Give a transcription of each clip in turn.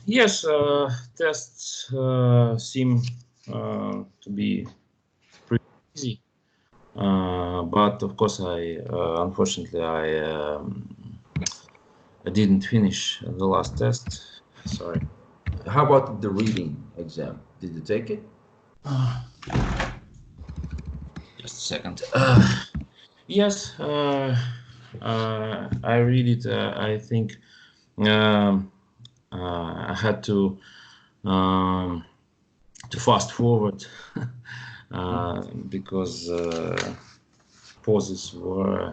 Yes, tests seem to be pretty easy, but of course, unfortunately I didn't finish the last test. Sorry. How about the reading exam? Did you take it? Just a second. Yes, I read it. I think I had to fast forward because pauses were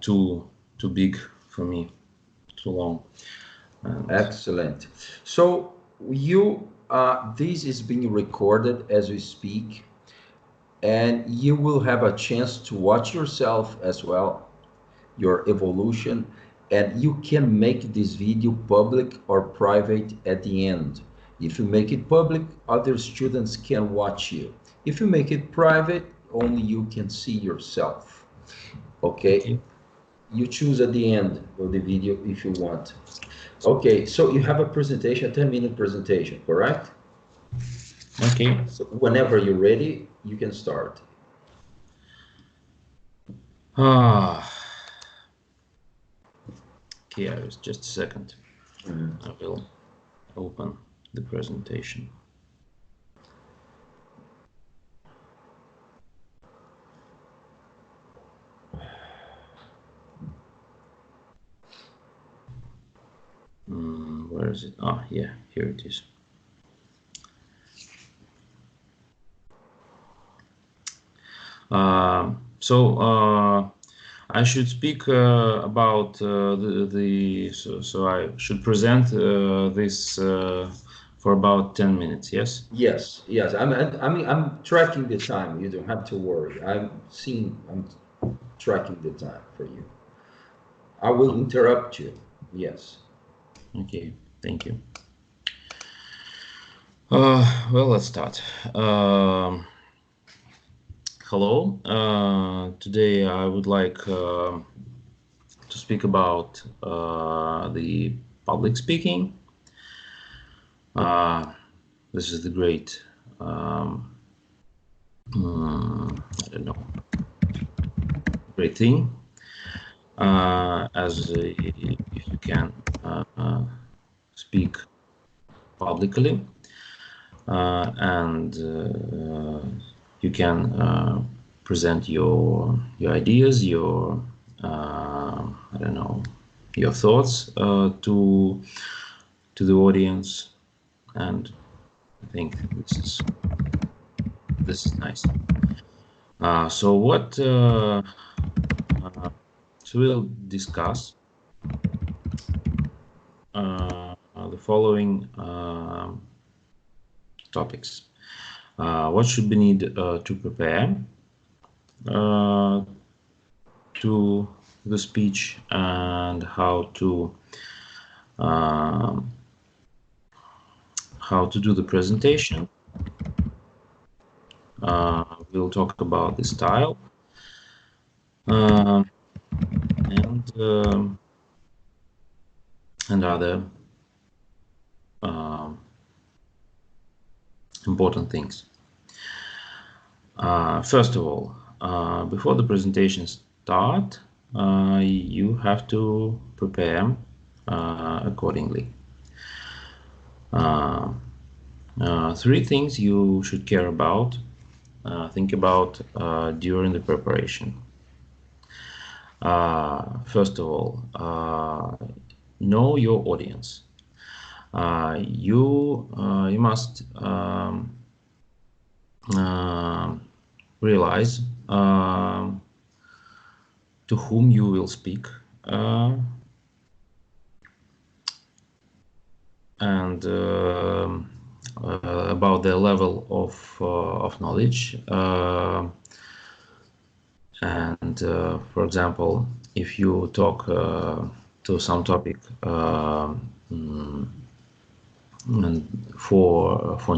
too big for me, too long. And Excellent. So this is being recorded as we speak, and you will have a chance to watch yourself as well, your evolution, and you can make this video public or private at the end. If you make it public, other students can watch you. If you make it private, only you can see yourself. Okay? okay, You choose at the end of the video if you want. Okay, so you have a presentation, a 10-minute presentation, correct? okay. So whenever you're ready, you can start. Okay, just a second. I will open the presentation. Where is it? Ah, yeah, here it is. I should speak about so I should present this for about 10 minutes, yes? Yes, yes. I'm tracking the time. You don't have to worry. I'm tracking the time for you. I will interrupt you. Yes. Okay, thank you. Well, let's start. Hello. Today I would like to speak about the public speaking. This is the great, I don't know, great thing, as if you can speak publicly, and you can present your ideas, your I don't know, your thoughts to the audience, and I think this is nice. So what so we'll discuss the following topics. What should we need to prepare to the speech, and how to do the presentation. We'll talk about the style, and other important things. First of all, before the presentation start, you have to prepare accordingly. Three things you should care about, think about during the preparation. First of all, know your audience. You must realize to whom you will speak, and about their level of knowledge. And for example, if you talk to some topic for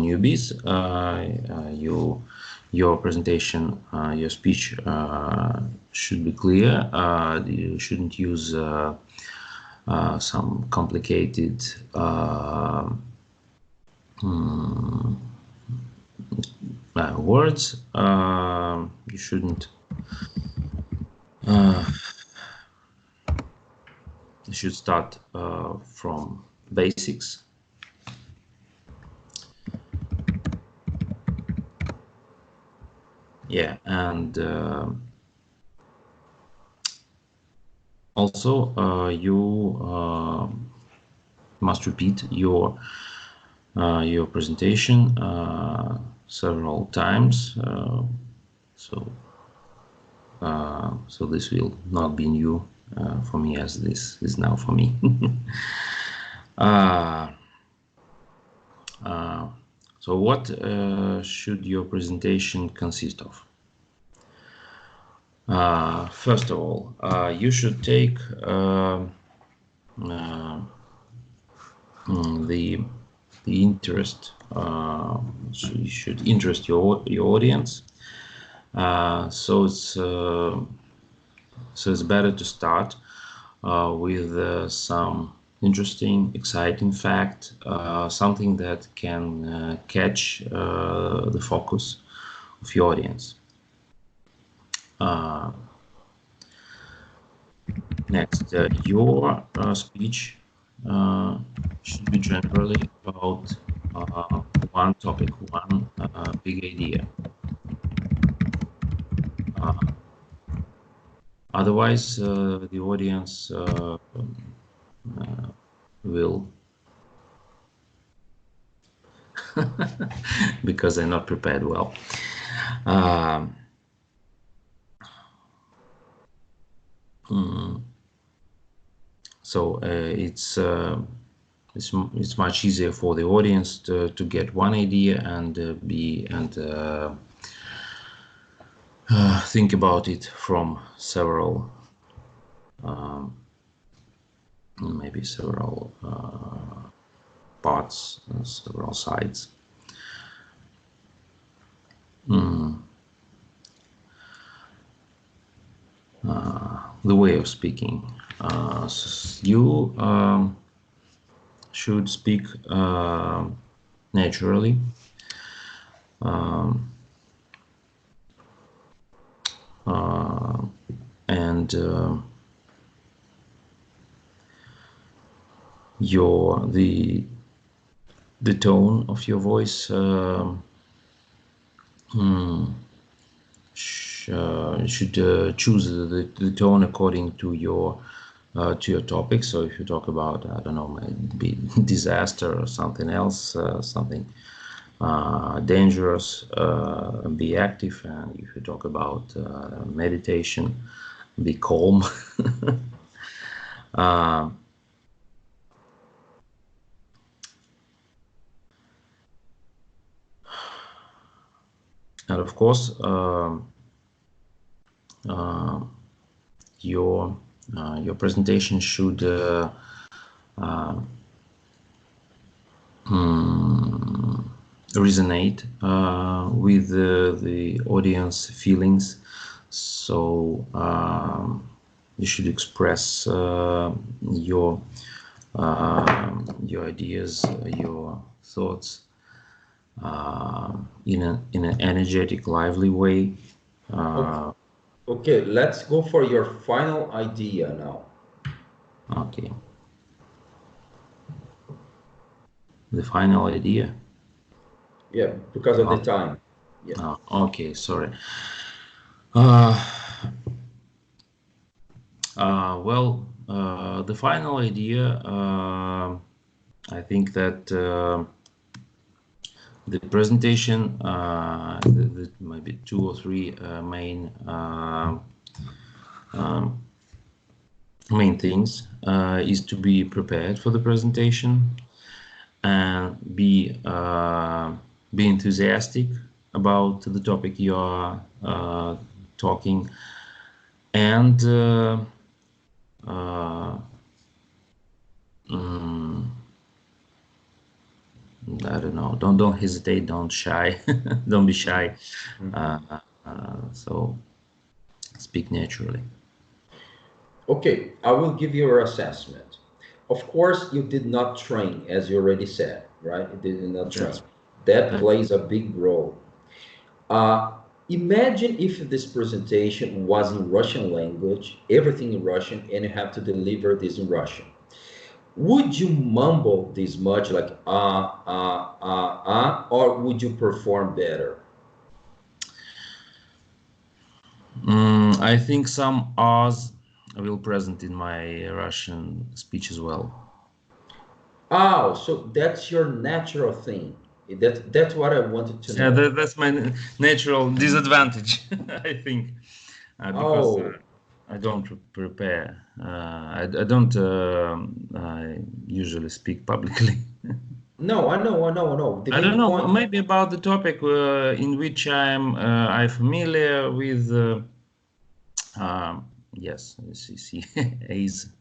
newbies, your presentation, your speech should be clear. You shouldn't use some complicated words. You shouldn't. You should start from basics. Yeah, and also you must repeat your presentation several times. So this will not be new for me, as this is now for me. So what should your presentation consist of? First of all, you should take the interest. So you should interest your audience. So it's better to start with some interesting, exciting fact, something that can catch the focus of your audience. Next, your speech should be generally about one topic, one big idea. Otherwise, the audience will because they're not prepared well. So it's much easier for the audience to get one idea and think about it from several maybe several parts, several sides. The way of speaking. You should speak naturally. And the tone of your voice should choose the tone according to your topic. So if you talk about, I don't know, maybe disaster or something else, something dangerous, be active. And if you talk about meditation, be calm. And of course, your presentation should resonate with the audience feelings. So you should express your ideas, your thoughts in an energetic, lively way. Okay, let's go for your final idea now. Okay. The final idea? Yeah, because of the time. Yeah. Okay, sorry. Well, the final idea, I think that the presentation, the maybe 2 or 3 main things is to be prepared for the presentation and be enthusiastic about the topic you are talking, and I don't know, don't hesitate, don't shy, don't be shy. So speak naturally. Okay, I will give you your assessment. Of course, you did not train, as you already said, right? You did not train. That's That that. plays a big role. Uh, Imagine if this presentation was in Russian language, everything in Russian, and you have to deliver this in Russian. Would you mumble this much, like or would you perform better? I think some R's will present in my Russian speech as well. Oh, so that's your natural thing. That's what I wanted to Yeah, know. that's my natural disadvantage, I think, because Oh, I don't prepare. I don't usually speak publicly. no, I know. The I don't main know, point. maybe about the topic in which I'm familiar with. Yes, see, is.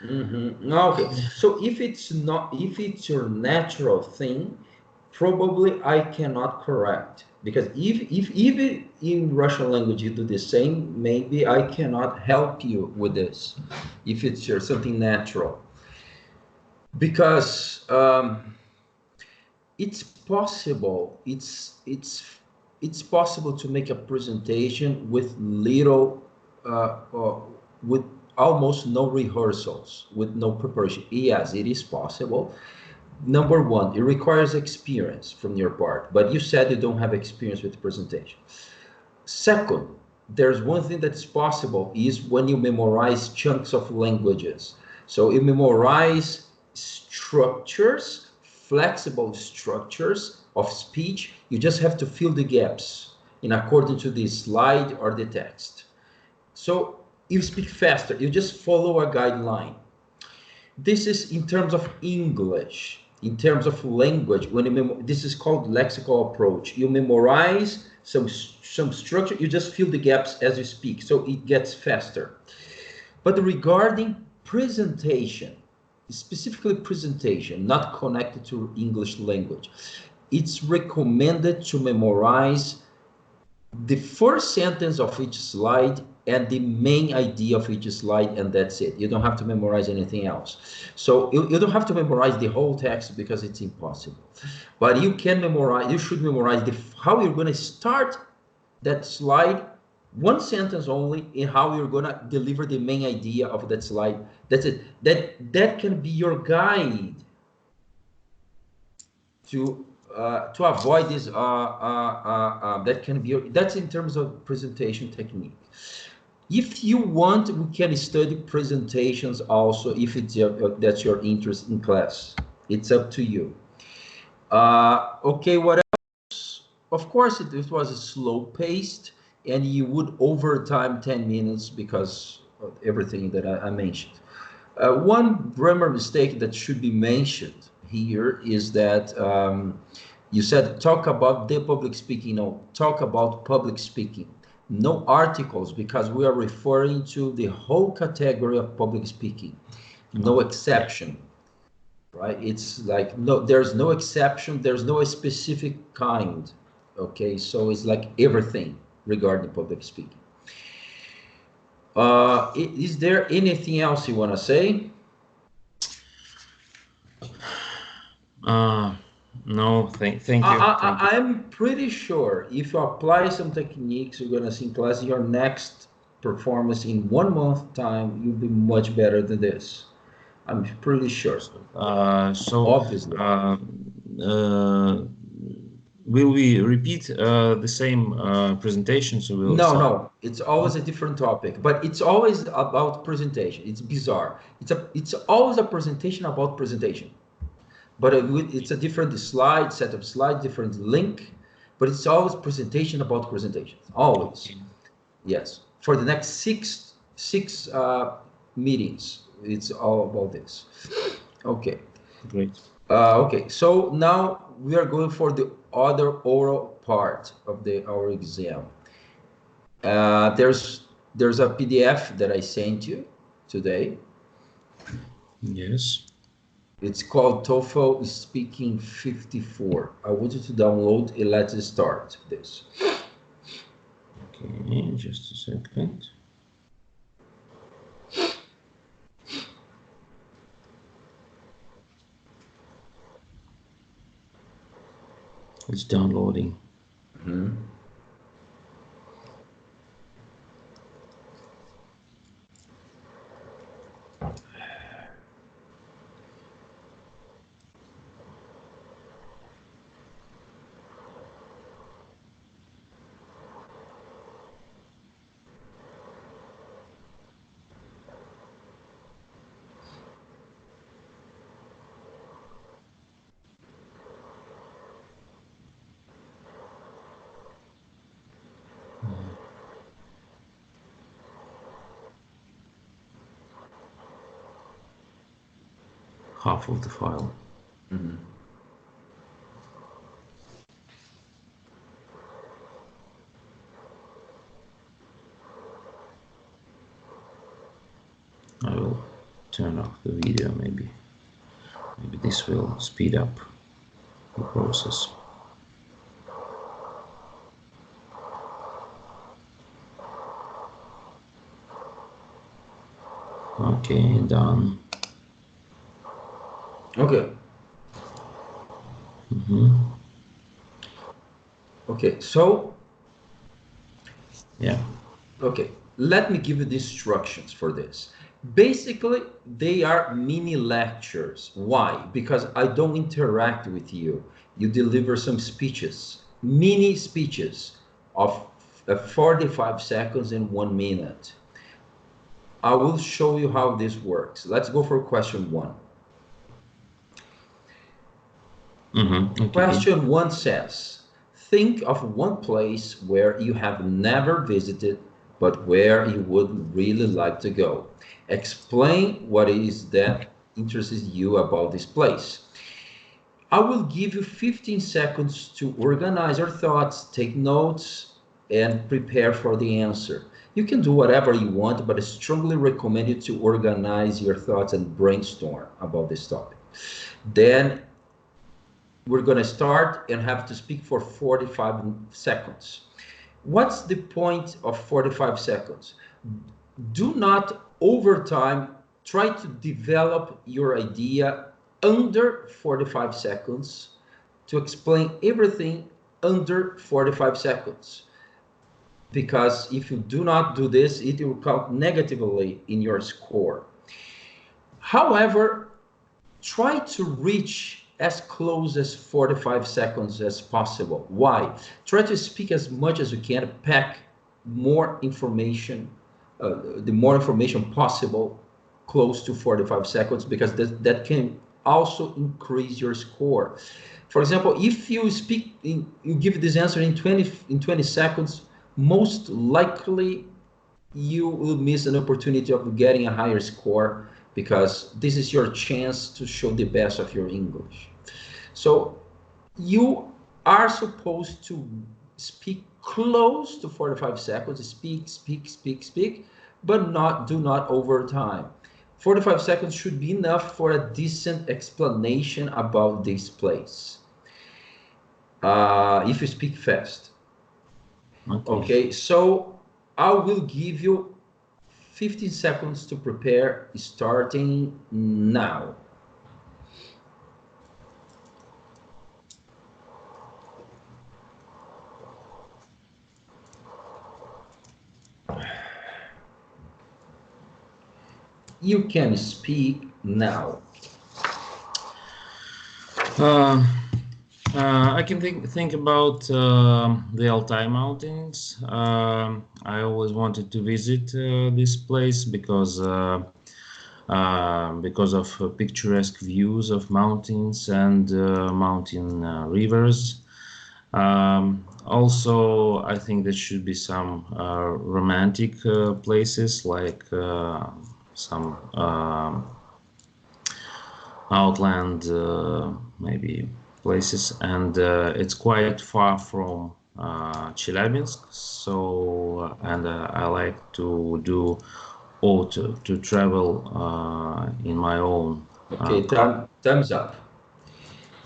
Okay, so if it's not, if it's your natural thing, probably I cannot correct, because if even in Russian language you do the same, maybe I cannot help you with this if it's your something natural, because it's possible. It's possible to make a presentation with little, with almost no rehearsals, with no preparation. Yes, it is possible. Number one, it requires experience from your part, but you said you don't have experience with presentation. Second, there's one thing that's possible is when you memorize chunks of languages. So you memorize structures, flexible structures of speech. You just have to fill the gaps in according to the slide or the text. So you speak faster. You just follow a guideline. This is in terms of English. In terms of language, when you this is called lexical approach. You memorize some structure, you just fill the gaps as you speak, so it gets faster. But regarding presentation, specifically presentation, not connected to English language, it's recommended to memorize the first sentence of each slide and the main idea of each slide, and that's it. You don't have to memorize anything else. So you don't have to memorize the whole text because it's impossible, but you can memorize, you should memorize how you're going to start that slide, one sentence only, in how you're going to deliver the main idea of that slide. That's it. That can be your guide to avoid this. That can be, that's in terms of presentation technique. If you want, we can study presentations also, if it's that's your interest in class. It's up to you. Okay, what else? Of course, it was a slow paced, and you would overtime 10 minutes because of everything that I mentioned. One grammar mistake that should be mentioned here is that you said talk about the public speaking. No, talk about public speaking. No articles, because we are referring to the whole category of public speaking. No exception, right? It's like, no, there's no exception. There's no specific kind. Okay, so it's like everything regarding public speaking. Is there anything else you want to say? No, thank you. Thank you. I'm pretty sure if you apply some techniques, you're gonna see in class, your next performance in 1 month time, you'll be much better than this. I'm pretty sure. So, Obviously. uh, will we repeat the same presentation? So we'll No, start. no, it's always a different topic, but it's always about presentation. It's bizarre. It's always a presentation about presentation. But it's a different slide, set of slides, different link, but it's always presentation about presentation, always. Yes, for the next six meetings, it's all about this. Okay. Great. Okay, so now we are going for the other oral part of our exam. There's a PDF that I sent you today. Yes. It's called TOEFL Speaking 54. I want you to download it. Let's start this. Okay, just a second. It's downloading. Mm-hmm. Half of the file. Mm-hmm. I will turn off the video, maybe this will speed up the process. Okay, done. Okay. Okay, so Yeah. okay, let me give you the instructions for this. Basically, they are mini lectures. Why? Because I don't interact with you. You deliver some speeches, mini speeches of 45 seconds and 1 minute. I will show you how this works. Let's go for question one. Okay. Question one says, think of one place where you have never visited, but where you would really like to go. Explain what it is that interests you about this place. I will give you 15 seconds to organize your thoughts, take notes, and prepare for the answer. You can do whatever you want, but I strongly recommend you to organize your thoughts and brainstorm about this topic. Then we're going to start and have to speak for 45 seconds. What's the point of 45 seconds? Do not over time try to develop your idea under 45 seconds to explain everything under 45 seconds. Because if you do not do this, it will count negatively in your score. However, try to reach as close as 45 seconds as possible. Why? Try to speak as much as you can, pack more information, the more information possible close to 45 seconds, because that can also increase your score. For example, if you you give this answer in 20 seconds, most likely you will miss an opportunity of getting a higher score, because this is your chance to show the best of your English. So you are supposed to speak close to 45 seconds, speak, but do not over time. 45 seconds should be enough for a decent explanation about this place. If you speak fast. Okay, so I will give you 15 seconds to prepare, starting now. You can speak now. I can think about the Altai Mountains. I always wanted to visit this place because of picturesque views of mountains and mountain rivers. Also, I think there should be some romantic places, like some outland maybe places, and it's quite far from Chelyabinsk, so and I like to do or to travel in my own Okay, car. thumbs up.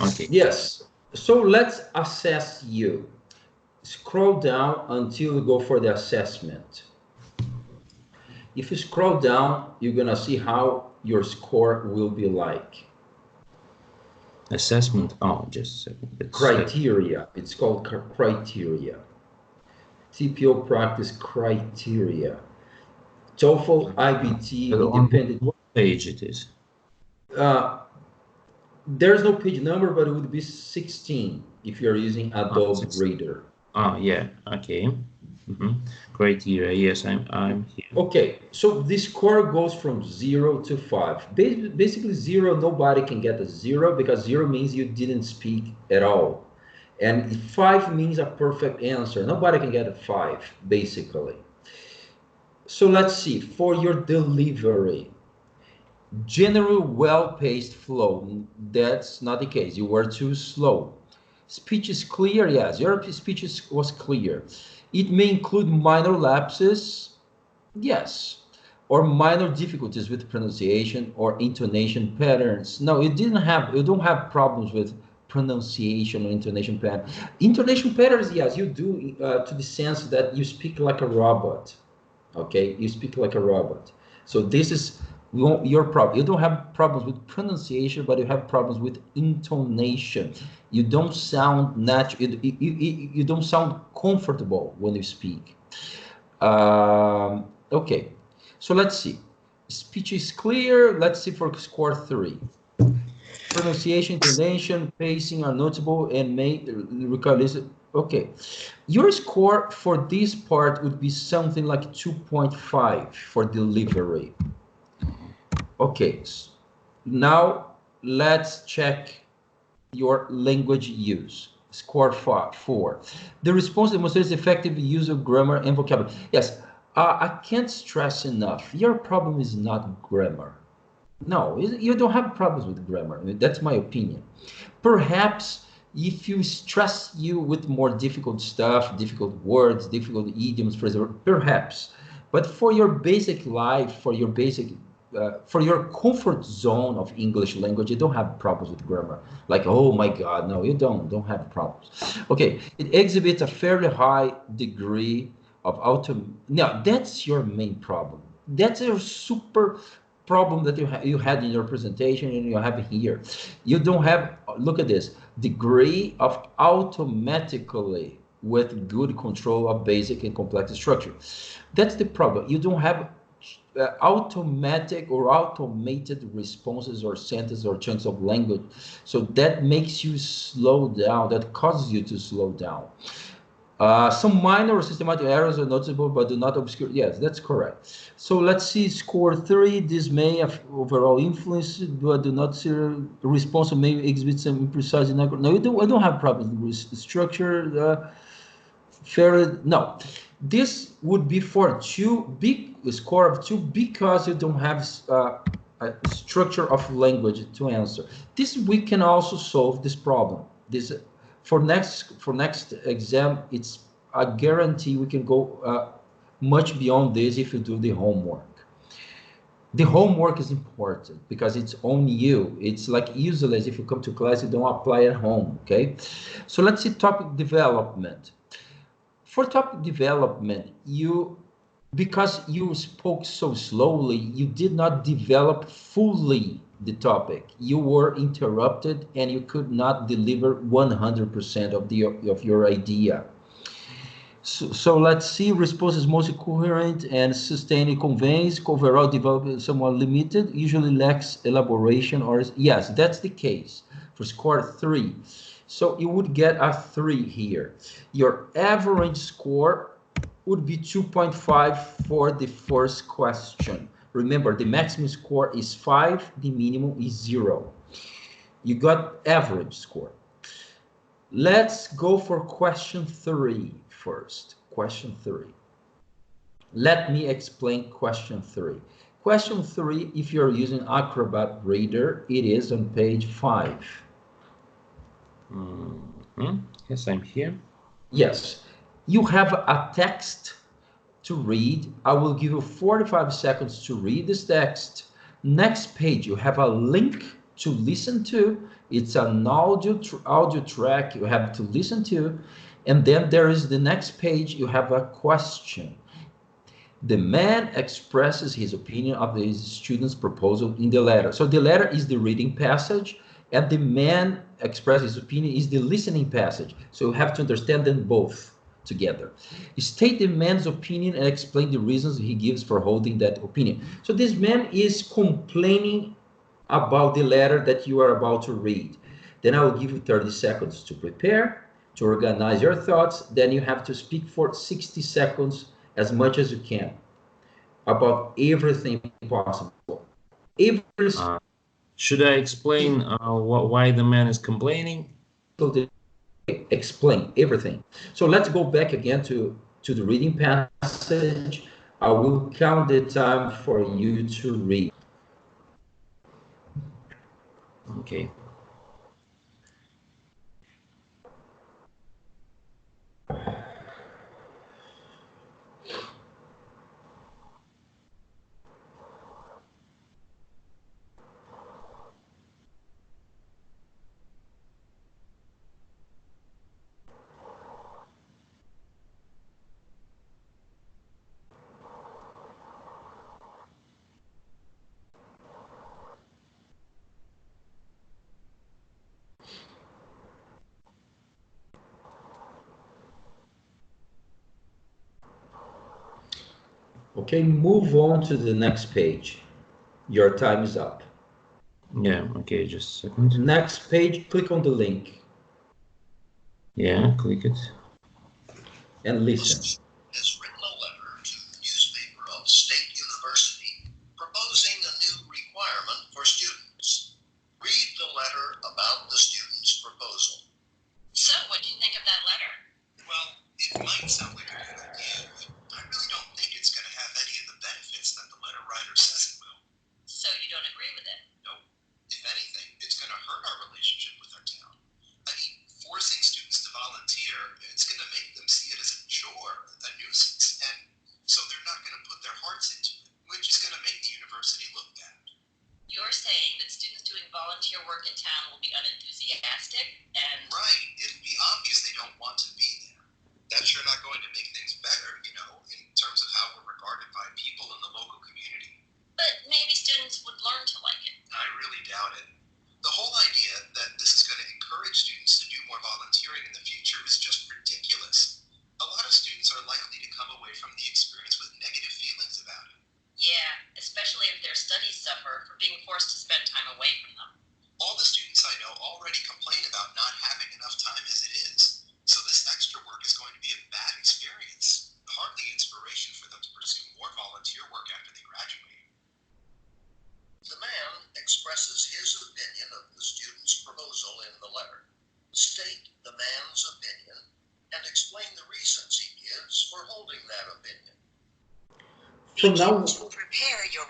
Okay. Yes, so let's assess you. Scroll down until you go for the assessment. If you scroll down, you're gonna see how your score will be like. Assessment. Oh, just a second. Criteria. It's called criteria. TPO practice criteria. TOEFL, IBT, On independent. what page it is? There's no page number, but it would be 16 if you're using Adobe Reader. Oh, yeah. Okay. Criteria. Yes, I'm here. Okay, so the score goes from 0 to 5. Basically, 0, nobody can get a 0 because 0 means you didn't speak at all. And 5 means a perfect answer. Nobody can get a 5, basically. So let's see, for your delivery, general well-paced flow, that's not the case. You were too slow. Speech is clear, yes, your speech was clear. It may include minor lapses, yes, or minor difficulties with pronunciation or intonation patterns. No, you don't have problems with pronunciation or intonation pattern. Intonation patterns, yes, you do, to the sense that you speak like a robot. Okay, you speak like a robot. So this is your problem. You don't have problems with pronunciation, but you have problems with intonation. You don't sound natural. You don't sound comfortable when you speak. Okay, so let's see. Speech is clear. Let's see for score 3. Pronunciation, intonation, pacing are notable and may regardless. Okay, your score for this part would be something like 2.5 for delivery. Okay, now let's check your language use. Score 4. The response demonstrates effective use of grammar and vocabulary. Yes, I can't stress enough. Your problem is not grammar. No, you don't have problems with grammar. That's my opinion. Perhaps if you stress you with more difficult stuff, difficult words, difficult idioms, phrases, perhaps. But for your basic life, for your comfort zone of English language, you don't have problems with grammar. Like, oh my God, no, you don't have problems. Okay, it exhibits a fairly high degree of Now, that's your main problem. That's your super problem that you had in your presentation and you have here. You don't have, look at this, degree of automatically with good control of basic and complex structure. That's the problem. You don't have automatic or automated responses or sentences or chunks of language. So that makes you slow down, that causes you to slow down. Some minor or systematic errors are noticeable, but do not obscure. Yes, that's correct. So let's see, score 3. This may have overall influence, but do not see response may exhibit some imprecise. No, I don't have problems with structure. Fairly, no. This would be for 2, big score of 2 because you don't have a structure of language to answer. This we can also solve this problem. This. For next exam, it's a guarantee we can go much beyond this if you do the homework. The homework is important because it's on you. It's like useless if you come to class, you don't apply at home, okay? So let's see topic development. For topic development, because you spoke so slowly, you did not develop fully the topic. You were interrupted and you could not deliver 100% of your idea. So let's see, response is mostly coherent and sustained, conveys, overall development somewhat limited, usually lacks elaboration, or yes, that's the case for score 3. So you would get a 3 here. Your average score would be 2.5 for the first question. Remember, the maximum score is 5, the minimum is 0. You got average score. Let's go for question 3 first. Question 3. Let me explain question 3. Question 3, if you're using Acrobat Reader, it is on page 5. Yes, I'm here. Yes. You have a text to read. I will give you 45 seconds to read this text. Next page, you have a link to listen to. It's an audio track you have to listen to. And then there is the next page, you have a question. The man expresses his opinion of his student's proposal in the letter. So the letter is the reading passage, And the man expresses his opinion is the listening passage. So you have to understand them both together. State the man's opinion and explain the reasons he gives for holding that opinion. So this man is complaining about the letter that you are about to read. Then I will give you 30 seconds to prepare, to organize your thoughts. Then you have to speak for 60 seconds, as much as you can, about everything possible. Every Should I explain why the man is complaining? explain everything. So let's go back again to the reading passage. I will count the time for you to read. Okay. Okay, move on to the next page. Your time is up. Yeah, okay, just a second. Next page, click on the link. Yeah, click it. And listen. Has written a letter to the newspaper of State University proposing a new requirement for students. Read the letter about the student's proposal. So, what do you think of that letter? Well, it might sound like a good idea, but I really don't think it's going to have any of the benefits that the letter writer says it will. So, you don't agree with it? Nope. If anything, it's going to hurt our relationship with our town. I mean, forcing students to volunteer, it's going to make them see it as a chore, a nuisance, and so they're not going to put their hearts into it, which is going to make the university look bad. You're saying that students doing volunteer work in town will be unenthusiastic and... Right. It'll be obvious they don't want to be there. That's sure not going to make things better, in terms of how we're regarded by people in the local community. But maybe students would learn to like it. I really doubt it. The whole idea that this is going to encourage students to do more volunteering in the future is just ridiculous. A lot of students are likely to come away from the experience with negative feelings about it. Yeah, especially if their studies suffer for being forced to spend time away from them. All the students I know already complain about not having enough time as it is, so this extra work is going to be a bad experience. Hardly inspiration for them to pursue more volunteer work after they graduate. The man expresses his opinion of the student's proposal in the letter. State the man's opinion and explain the reasons he gives for holding that opinion. From now, Prepare your...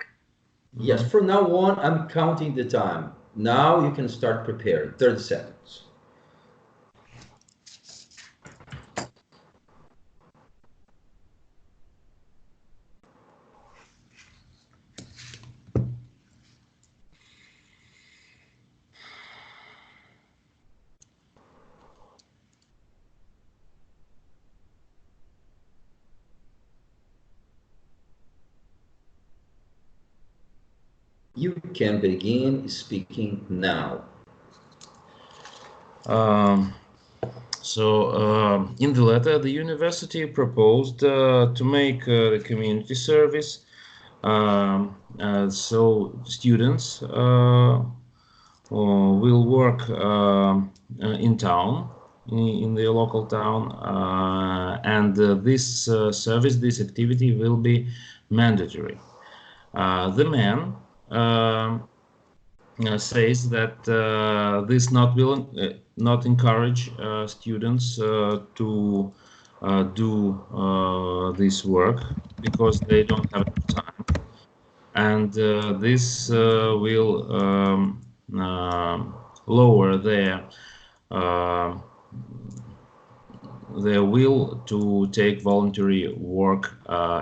yes, from now on, I'm counting the time. Now you can start preparing. 30 seconds. You can begin speaking now. In the letter, the university proposed to make the community service so students will work in town, in the local town, and this service, this activity will be mandatory. The man says that this not encourage students to do this work because they don't have enough time, and this will lower their will to take voluntary work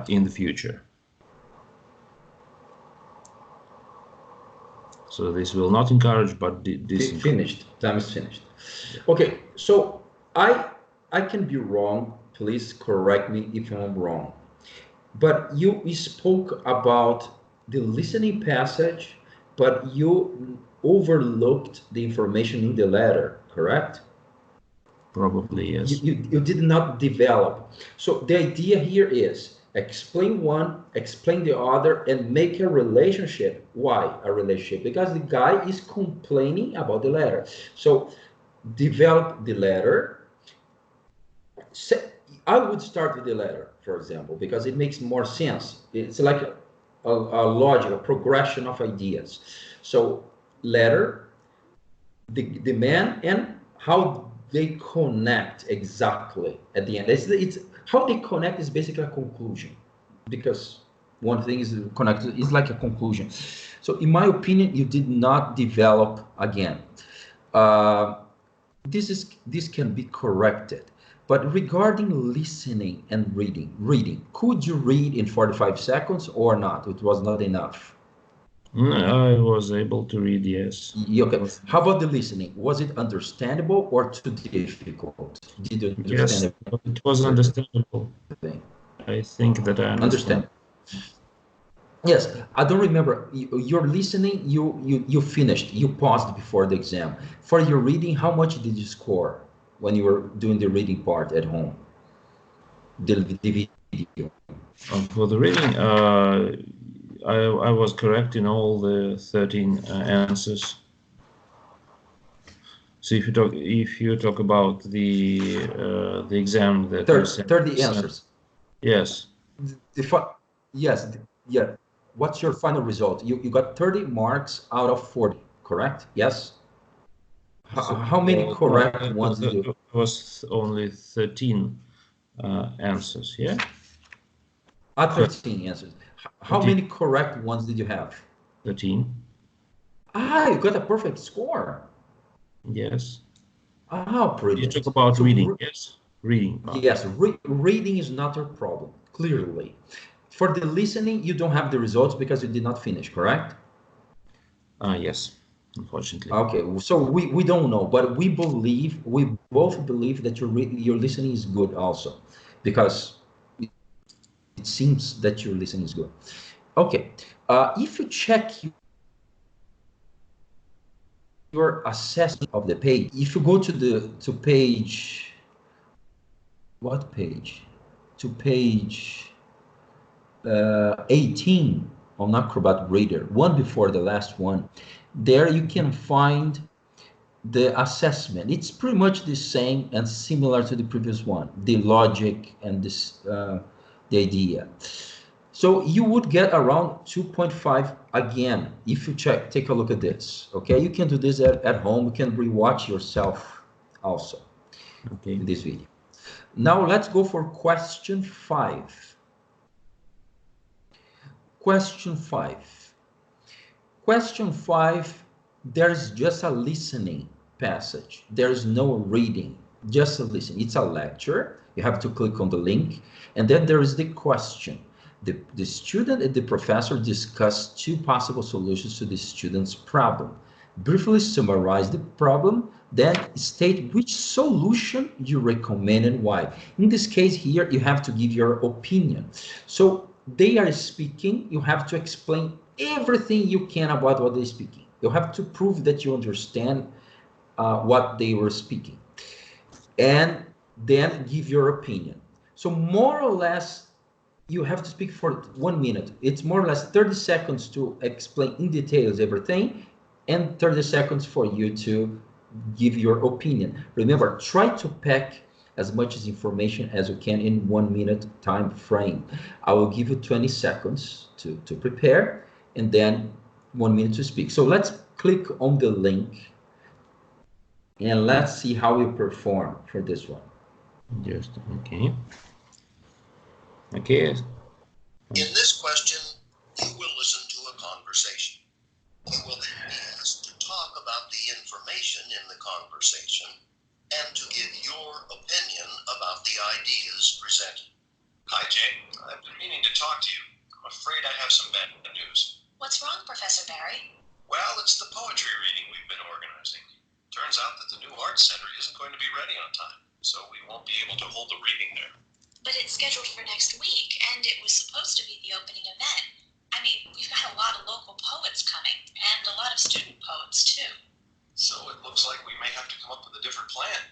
in the future. So this will not encourage, but this finished. Time is finished. Okay, so I can be wrong. Please correct me if I'm wrong. But you spoke about the listening passage but you overlooked the information in the letter, correct? Probably, yes. You did not develop. So the idea here is explain one, explain the other, and make a relationship. Why a relationship? Because the guy is complaining about the letter. So develop the letter. I would start with the letter, for example, because it makes more sense. It's like a logic, a progression of ideas. So letter, the man, and how they connect exactly at the end. It's how they connect is basically a conclusion, because one thing is connected is like a conclusion. So in my opinion, you did not develop again. Uh, this can be corrected. But regarding listening and reading, could you read in 45 seconds or not? It was not enough. I was able to read, yes. Okay. How about the listening? Was it understandable or too difficult? Did you Yes, understand it was understandable. everything? I think that I understand. Yes, I don't remember. Your listening, you finished. You paused before the exam. For your reading, how much did you score when you were doing the reading part at home? The video. For the reading, I was correct in all the 13 answers. So if you talk about the exam that you sent, 30 answers. Yes. Yes, yeah. What's your final result? You got 30 marks out of 40, correct? Yes. How many correct ones did you? It was only 13 answers, yeah? 13 answers. How many correct ones did you have? 13. You got a perfect score. Yes. Brilliant. You talk about So, reading, yes? Reading part. Yes, reading is not your problem, clearly. For the listening, you don't have the results because you did not finish, correct? Yes, unfortunately. Okay, so we don't know, but we both believe that your listening is good also, because it seems that your listening is good. Okay, if you check your assessment of the page, if you go to page, what page? To page 18 on Acrobat Reader, one before the last one, there you can find the assessment. It's pretty much the same and similar to the previous one, the logic and this the idea. So you would get around 2.5 again if you take a look at this. Okay, you can do this at home. You can rewatch yourself also in this video. Now let's go for question 5. Question 5. Question 5, there's just a listening passage. There's no reading, just a listening. It's a lecture. You have to click on the link. And then there is the question. The student and the professor discuss 2 possible solutions to the student's problem. Briefly summarize the problem, then state which solution you recommend and why. In this case here, you have to give your opinion. So they are speaking, you have to explain everything you can about what they're speaking. You have to prove that you understand what they were speaking, and then give your opinion. So more or less, you have to speak for 1 minute. It's more or less 30 seconds to explain in details everything, and 30 seconds for you to give your opinion. Remember, try to pack as much as information as you can in 1 minute time frame. I will give you 20 seconds to prepare, and then 1 minute to speak. So let's click on the link and let's see how you perform for this one. Just okay. Okay. In this question, you will listen to a conversation. You will then be asked to talk about the information in the conversation and to give your opinion about the ideas presented. Hi, Jay. I've been meaning to talk to you. I'm afraid I have some bad news. What's wrong, Professor Barry? Well, it's the poetry reading we've been organizing. Turns out that the new Arts Center isn't going to be ready on time, so we won't be able to hold the reading there. But it's scheduled for next week, and it was supposed to be the opening event. I'm mean, we've got a lot of local poets coming, and a lot of student poets, too. So it looks like we may have to come up with a different plan.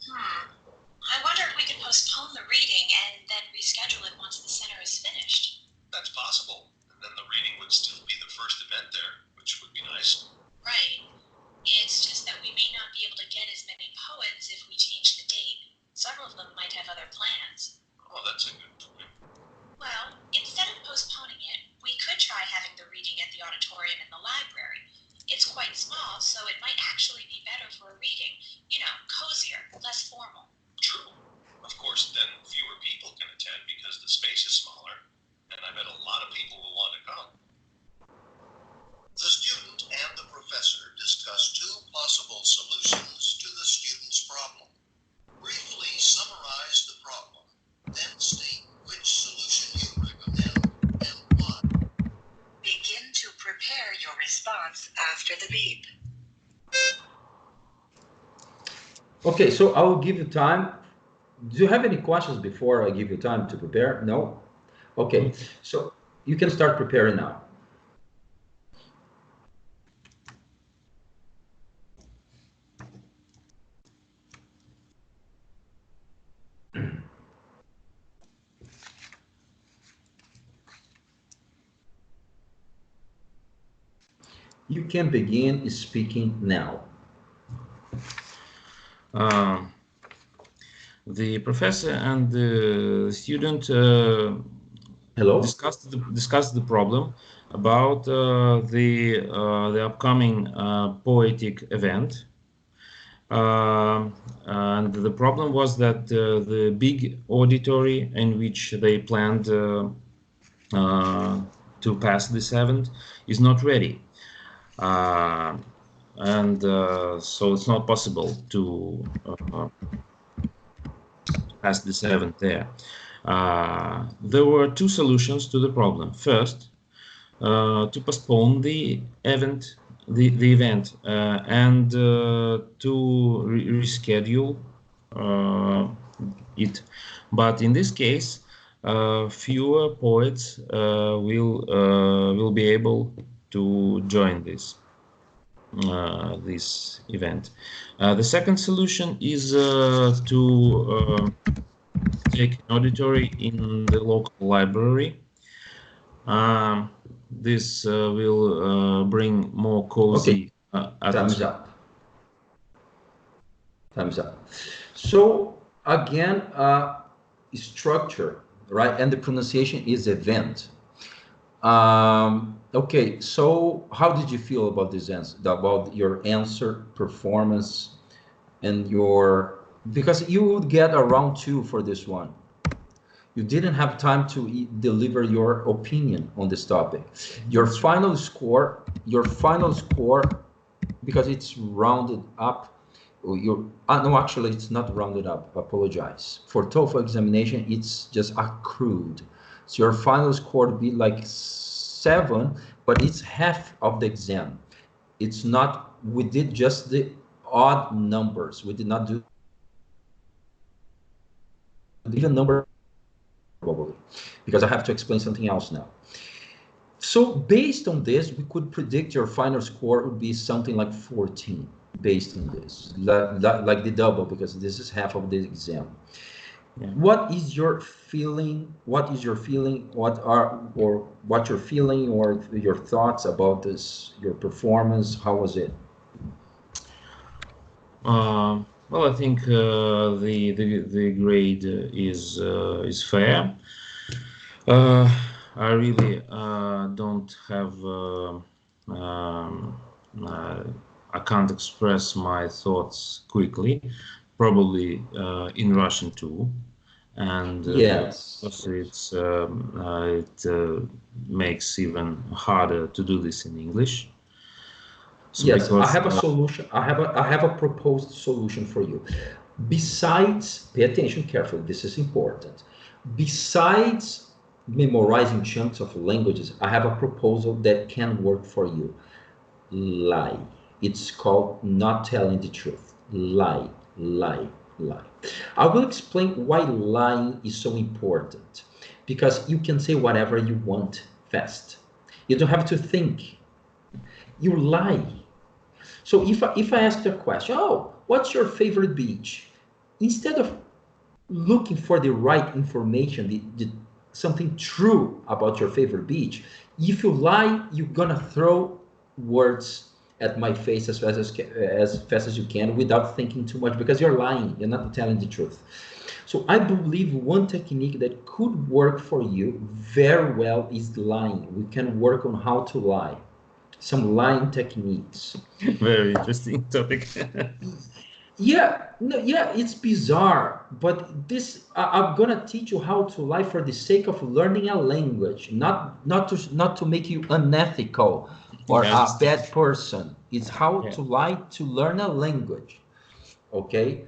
I wonder if we could postpone the reading and then reschedule it once the center is finished. That's possible. And then the reading would still be the first event there, which would be nice. Right. It's just that we may not be able to get as many poets if we change the date. Several of them might have other plans. Oh, that's a good point. Well, instead of postponing it, we could try having the reading at the auditorium in the library. It's quite small, so it might actually be better for a reading. You know, cozier, less formal. True. Of course, then fewer people can attend because the space is smaller, and I bet a lot of people will want to come. The student and the professor discuss two possible solutions to the student's problem. Briefly summarize the problem, then state which solution you recommend and why. Begin to prepare your response after the beep. Okay, so I will give you time. Do you have any questions before I give you time to prepare? No? Okay, so you can start preparing now. You can begin speaking now. The professor and the student Hello? discussed the problem about the upcoming poetic event. And the problem was that the big auditory in which they planned to pass this event is not ready. So it's not possible to pass this event there. There were two solutions to the problem. First, to postpone the event, and to reschedule it. But in this case, fewer poets will be able to join this event. The second solution is to take an auditory in the local library. This will bring more cozy atmosphere. Time's up. So again, structure, right? And the pronunciation is event. Okay, so how did you feel about this answer, about your answer, performance, and your, because you would get a round 2 for this one. You didn't have time to deliver your opinion on this topic. Your final score, because it's rounded up, no, actually it's not rounded up, apologize. For TOEFL examination, it's just accrued. So your final score would be like 7, but it's half of the exam. It's not, we did just the odd numbers. We did not do the even number, probably, because I have to explain something else now. So based on this, we could predict your final score would be something like 14, based on this, like the double, because this is half of the exam. Yeah. What is your feeling? What you're feeling, or your thoughts about this, your performance? How was it? Well, I think the grade is fair. I really don't have. I can't express my thoughts quickly. Probably in Russian too. And yes, it makes even harder to do this in English. So yes, I have a solution. I have a proposed solution for you. Besides, pay attention carefully. This is important. Besides memorizing chunks of languages, I have a proposal that can work for you. Lie. It's called not telling the truth. Lie, lie, lie. I will explain why lying is so important, because you can say whatever you want fast. You don't have to think. You lie. So if I ask you a question, oh, what's your favorite beach? Instead of looking for the right information, something true about your favorite beach, if you lie, you're gonna throw words at my face as fast as you can without thinking too much, because you're lying, you're not telling the truth. So I believe one technique that could work for you very well is lying. We can work on how to lie, some lying techniques. Very interesting topic. Yeah, no, yeah, it's bizarre, but I'm gonna teach you how to lie for the sake of learning a language, not to make you unethical or I a understand. bad person. It's how Yeah. to lie to learn a language, okay?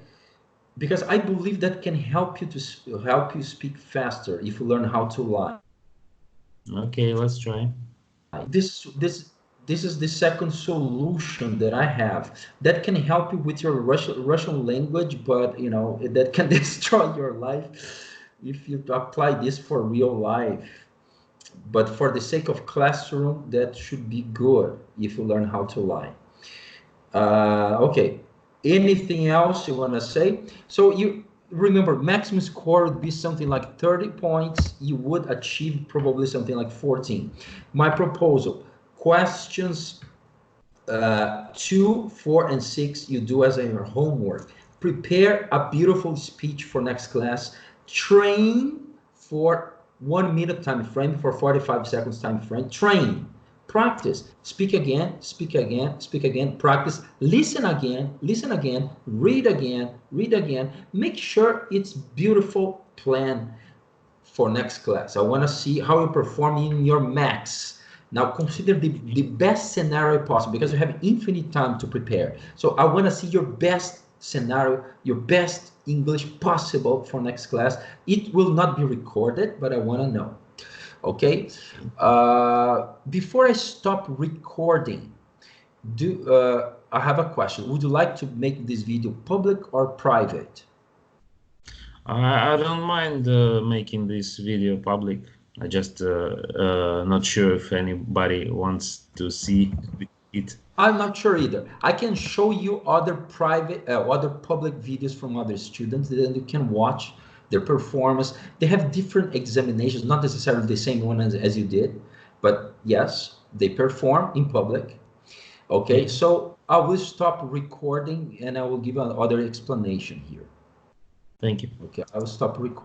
Because I believe that can help you to help you speak faster if you learn how to lie. Okay, let's try. This is the second solution that I have that can help you with your Russian language, but you know that can destroy your life if you apply this for real life. But for the sake of classroom, that should be good if you learn how to lie. Okay. Anything else you want to say? So you remember maximum score would be something like 30 points. You would achieve probably something like 14. My proposal, questions 2, 4, and 6 you do as your homework. Prepare a beautiful speech for next class. Train for 1 minute time frame, for 45 seconds time frame. Train. Practice. Speak again, speak again, speak again. Practice. Listen again, read again, read again. Make sure it's beautiful plan for next class. I want to see how you perform in your max. Now consider the best scenario possible, because you have infinite time to prepare. So I want to see your best scenario, your best English possible for next class. It will not be recorded, but I want to know. Okay. Before I stop recording, I have a question. Would you like to make this video public or private? I don't mind making this video public. I just not sure if anybody wants to see it. I'm not sure either. I can show you other other public videos from other students that you can watch their performance. They have different examinations, not necessarily the same one as you did, but yes, they perform in public. Okay, Okay. so I will stop recording and I will give another explanation here. Thank you. Okay, I will stop recording.